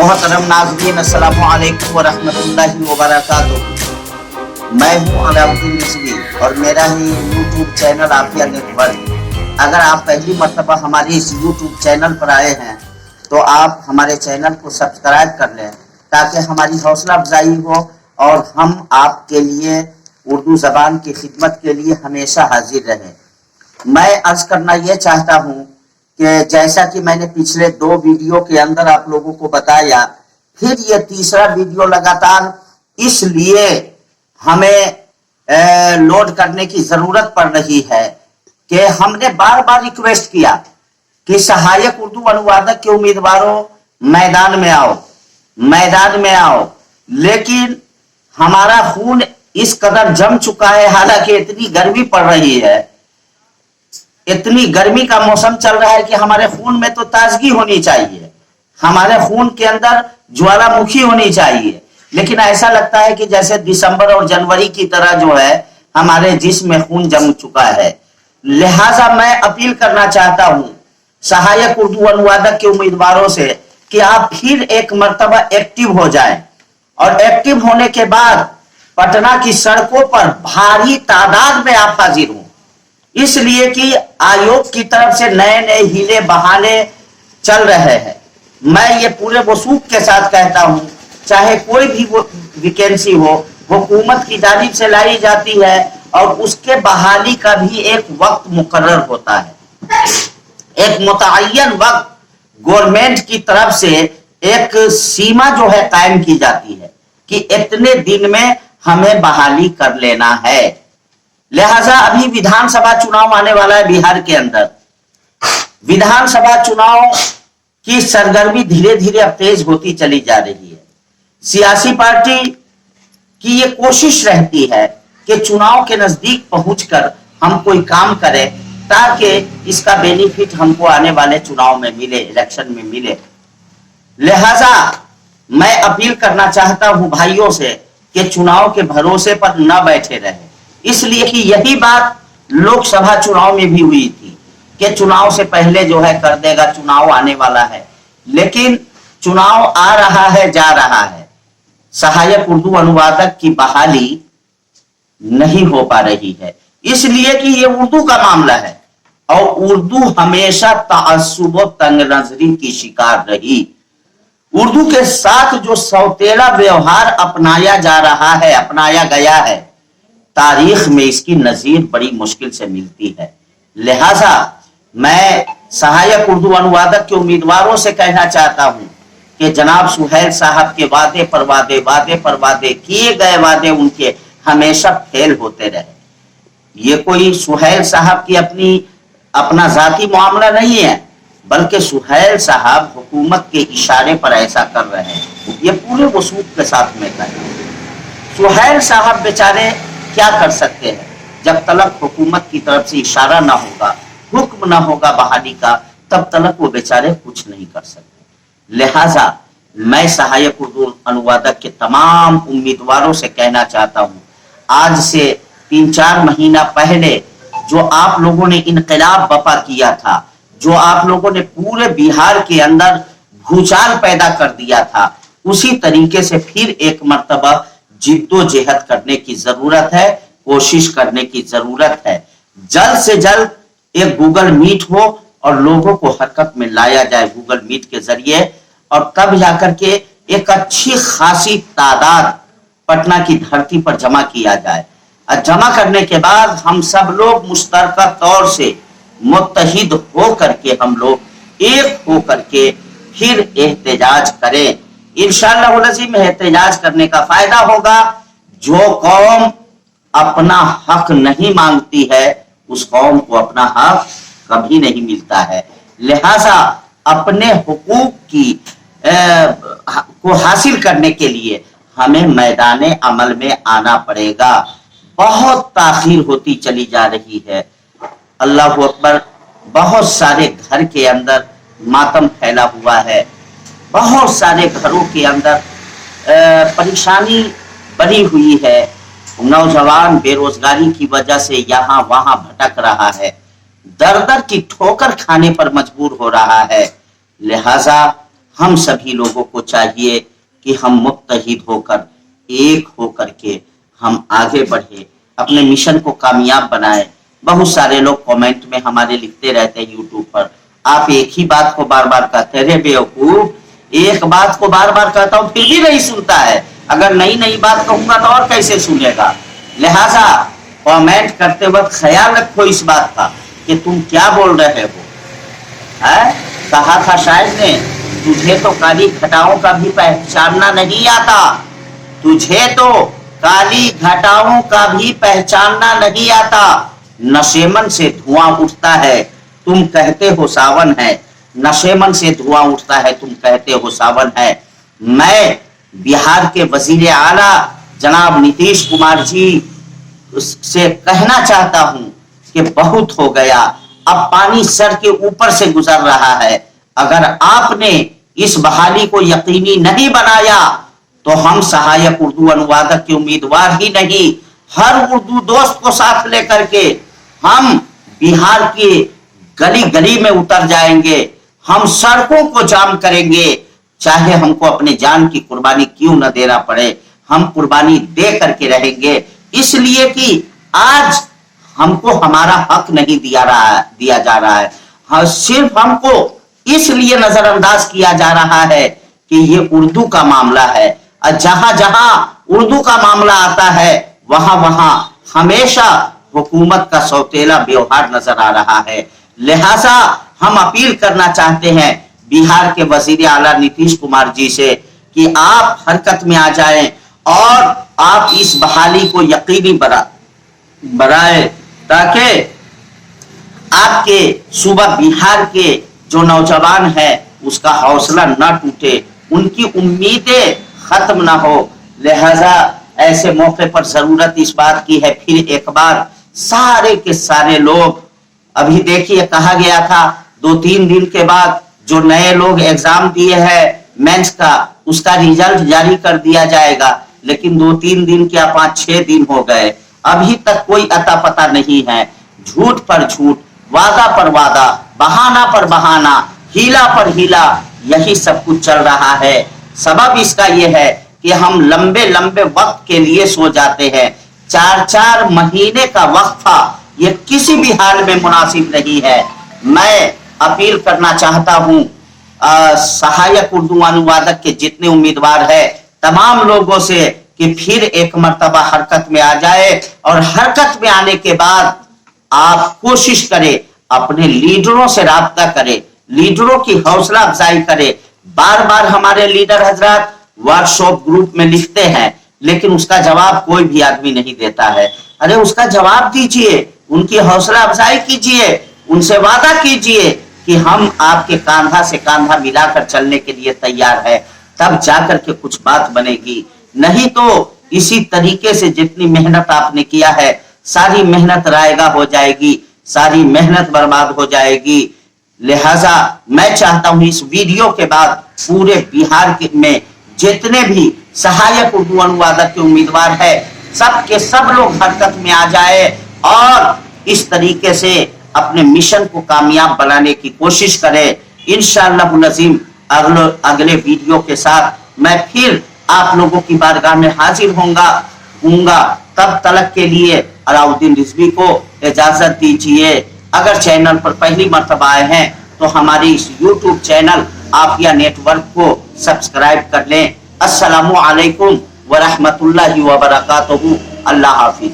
मोहतरम नाज़रीन, अस्सलामु अलैकुम व रहमतुल्लाहि व बरकातुहू। मैं हूँ अलाउद्दीन नज़वी और मेरा ही यूट्यूब चैनल आफिया नेटवर्क। अगर आप पहली मर्तबा हमारे इस यूट्यूब चैनल पर आए हैं तो आप हमारे चैनल को सब्सक्राइब कर लें ताकि हमारी हौसला अफजाई हो और हम आपके लिए उर्दू ज़बान की खिदमत के लिए हमेशा हाजिर रहें। मैं अर्ज करना ये चाहता हूँ कि जैसा कि मैंने पिछले 2 वीडियो के अंदर आप लोगों को बताया, फिर ये तीसरा वीडियो लगातार इसलिए हमें लोड करने की जरूरत पड़ रही है कि हमने बार बार रिक्वेस्ट किया कि सहायक उर्दू अनुवादक के उम्मीदवारों मैदान में आओ, लेकिन हमारा खून इस कदर जम चुका है। हालांकि इतनी गर्मी पड़ रही है, इतनी गर्मी का मौसम चल रहा है कि हमारे खून में तो ताजगी होनी चाहिए, हमारे खून के अंदर ज्वालामुखी होनी चाहिए, लेकिन ऐसा लगता है कि जैसे दिसंबर और जनवरी की तरह जो है हमारे जिस्म में खून जम चुका है। लिहाजा मैं अपील करना चाहता हूं सहायक उर्दू अनुवादक के उम्मीदवारों से कि आप फिर एक मर्तबा एक्टिव हो जाएं और एक्टिव होने के बाद पटना की सड़कों पर भारी तादाद में आप हाजिर हों, इसलिए कि आयोग की तरफ से नए नए हीले बहाने चल रहे हैं। मैं ये पूरे वसूख के साथ कहता हूं, चाहे कोई भी वैकेंसी हो हुकूमत की जानिब से लाई जाती है और उसके बहाली का भी एक वक्त मुकर्रर होता है, एक मुतअय्यन वक्त गवर्नमेंट की तरफ से एक सीमा जो है कायम की जाती है कि इतने दिन में हमें बहाली कर लेना है। लिहाजा अभी विधानसभा चुनाव आने वाला है बिहार के अंदर। विधानसभा चुनाव की सरगर्मी धीरे धीरे अब तेज होती चली जा रही है। सियासी पार्टी की ये कोशिश रहती है कि चुनाव के नजदीक पहुंचकर हम कोई काम करें ताकि इसका बेनिफिट हमको आने वाले चुनाव में मिले, इलेक्शन में मिले। लिहाजा मैं अपील करना चाहता हूं भाइयों से कि चुनाव के भरोसे पर न बैठे रहे, इसलिए कि यही बात लोकसभा चुनाव में भी हुई थी कि चुनाव से पहले जो है कर देगा, चुनाव आने वाला है, लेकिन चुनाव आ रहा है, जा रहा है, सहायक उर्दू अनुवादक की बहाली नहीं हो पा रही है, इसलिए कि ये उर्दू का मामला है और उर्दू हमेशा तअस्सुब व तंगनजरी की शिकार रही। उर्दू के साथ जो सौतेला व्यवहार अपनाया गया है, तारीख में इसकी नजीर बड़ी मुश्किल से मिलती है। लिहाजा मैं सहायक उर्दू अनुवादक के उम्मीदवारों से कहना चाहता हूं कि जनाब सुहैल साहब के वादे पर वादे किए गए वादे उनके हमेशा फेल होते रहे। ये कोई सुहैल साहब की अपना जाती मामला नहीं है, बल्कि सुहैल साहब हुकूमत के इशारे पर ऐसा कर रहे हैं। ये पूरे वसूख के साथ में कर रहे हैं। सुहैल साहब बेचारे क्या कर सकते हैं जब तलक हुकूमत की तरफ से इशारा ना होगा, हुक्म ना होगा बहाली का, तब तलक वो बेचारे कुछ नहीं कर सकते। लिहाजा मैं सहायक उर्दू अनुवादक के तमाम उम्मीदवारों से कहना चाहता हूं, आज से 3-4 महीना पहले जो आप लोगों ने इनकलाब बपा किया था, जो आप लोगों ने पूरे बिहार के अंदर भूचाल पैदा कर दिया था, उसी तरीके से फिर एक मर्तबा जिद्दोजहद करने की जरूरत है, कोशिश करने की जरूरत है। जल्द से जल्द एक गूगल मीट हो और लोगों को हरकत में लाया जाए गूगल मीट के जरिए, और तब जाकर के एक अच्छी खासी तादाद पटना की धरती पर जमा किया जाए। और जमा करने के बाद हम सब लोग मुश्तरका तौर से मुत्तहिद हो करके हम लोग एक हो करके फिर एहतजाज करें। इंशाअल्लाह वज़ीम एहतजाज करने का फायदा होगा। जो कौम अपना हक नहीं मांगती है उस कौम को अपना हक कभी नहीं मिलता है। लिहाजा अपने हुकूक को हासिल करने के लिए हमें मैदाने अमल में आना पड़ेगा। बहुत ताखीर होती चली जा रही है। अल्लाह अकबर, बहुत सारे घर के अंदर मातम फैला हुआ है, बहुत सारे घरों के अंदर परेशानी बनी हुई है। नौजवान बेरोजगारी की वजह से यहाँ वहां भटक रहा है, दर दर की ठोकर खाने पर मजबूर हो रहा है। लिहाजा हम सभी लोगों को चाहिए कि हम मुत्तहिद होकर, एक होकर के हम आगे बढ़े, अपने मिशन को कामयाब बनाए। बहुत सारे लोग कमेंट में हमारे लिखते रहते हैं यूट्यूब पर, आप एक ही बात को बार बार कहते रहे बेवकूफ, एक बात को बार बार कहता हूं फिर भी नहीं सुनता है, अगर नई नई बात कहूंगा तो और कैसे सुनेगा। लिहाजा कमेंट करते वक्त ख्याल रखो इस बात का कि तुम क्या बोल रहे हो। है? कहा था शायद ने, तुझे तो काली घटाओं का भी पहचानना नहीं आता, तुझे तो काली घटाओं का भी पहचानना नहीं आता। नशेमन से धुआं उठता है, तुम कहते हो सावन है, नशेमन से धुआं उठता है, तुम कहते हो सावन है। मैं बिहार के वजीर आला जनाब नीतीश कुमार जी से कहना चाहता हूं कि बहुत हो गया, अब पानी सर के ऊपर से गुजर रहा है। अगर आपने इस बहाली को यकीनी नहीं बनाया तो हम सहायक उर्दू अनुवादक के उम्मीदवार ही नहीं, हर उर्दू दोस्त को साथ लेकर के हम बिहार के गली गली में उतर जाएंगे, हम सड़कों को जाम करेंगे, चाहे हमको अपने जान की कुर्बानी क्यों न देना पड़े, हम कुर्बानी दे करके रहेंगे। इसलिए कि आज हमको हमारा हक नहीं दिया जा रहा है, हाँ, सिर्फ हमको इसलिए नजरअंदाज किया जा रहा है कि ये उर्दू का मामला है। जहां जहां उर्दू का मामला आता है वहां वहां हमेशा हुकूमत का सौतेला व्यवहार नजर आ रहा है। लिहाजा हम अपील करना चाहते हैं बिहार के वजीर आला नीतीश कुमार जी से कि आप हरकत में आ जाएं और आप इस बहाली को यकीनी बनाए ताकि आपके सूबा बिहार के जो नौजवान है उसका हौसला न टूटे, उनकी उम्मीदें खत्म ना हो। लिहाजा ऐसे मौके पर जरूरत इस बात की है, फिर एक बार सारे के सारे लोग, अभी देखिए कहा गया था 2-3 दिन के बाद जो नए लोग एग्जाम दिए हैं मेंस का, उसका रिजल्ट जारी कर दिया जाएगा, लेकिन 2-3 दिन क्या 5-6 दिन हो गए, अभी तक कोई अता पता नहीं है। झूठ पर झूठ, वादा पर वादा, बहाना पर बहाना, हीला पर हीला, यही सब कुछ चल रहा है। सबब इसका यह है कि हम लंबे लंबे वक्त के लिए सो जाते हैं। 4-4 महीने का वक्फा ये किसी भी हाल में मुनासिब नहीं है। मैं अपील करना चाहता हूं सहायक उर्दू अनुवादक के जितने उम्मीदवार है तमाम लोगों से कि फिर एक मर्तबा हरकत में आ जाए, और हरकत में आने के बाद आप कोशिश करें, अपने लीडरों से राब्ता करें, लीडरों की हौसला अफजाई करें। बार बार हमारे लीडर हजरात व्हाट्सएप ग्रुप में लिखते हैं, लेकिन उसका जवाब कोई भी आदमी नहीं देता है। अरे उसका जवाब दीजिए, उनकी हौसला अफजाई कीजिए, उनसे वादा कीजिए कि हम आपके कांधा से कांधा मिलाकर चलने के लिए तैयार है, तब जाकर के कुछ बात बनेगी। नहीं तो इसी तरीके से जितनी मेहनत आपने किया है सारी मेहनत रायगा हो जाएगी, सारी मेहनत बर्बाद हो जाएगी। लिहाजा मैं चाहता हूं इस वीडियो के बाद पूरे बिहार में जितने भी सहायक उर्दू अनुवादक के उम्मीदवार है सब के सब लोग हरकत में आ जाए और इस तरीके से अपने मिशन को कामयाब बनाने की कोशिश करें। इंशाअल्लाह नज़ीम अगले वीडियो के साथ मैं फिर आप लोगों की बारगाह में हाजिर होऊंगा। तब तलक के लिए अलाउद्दीन रिजवी को इजाजत दीजिए। अगर चैनल पर पहली मर्तबा आए हैं तो हमारे इस YouTube चैनल आफिया नेटवर्क को सब्सक्राइब कर लें। अस्सलामु अलैकुम व रहमतुल्लाहि व बरकातहू। अल्लाह हाफिज।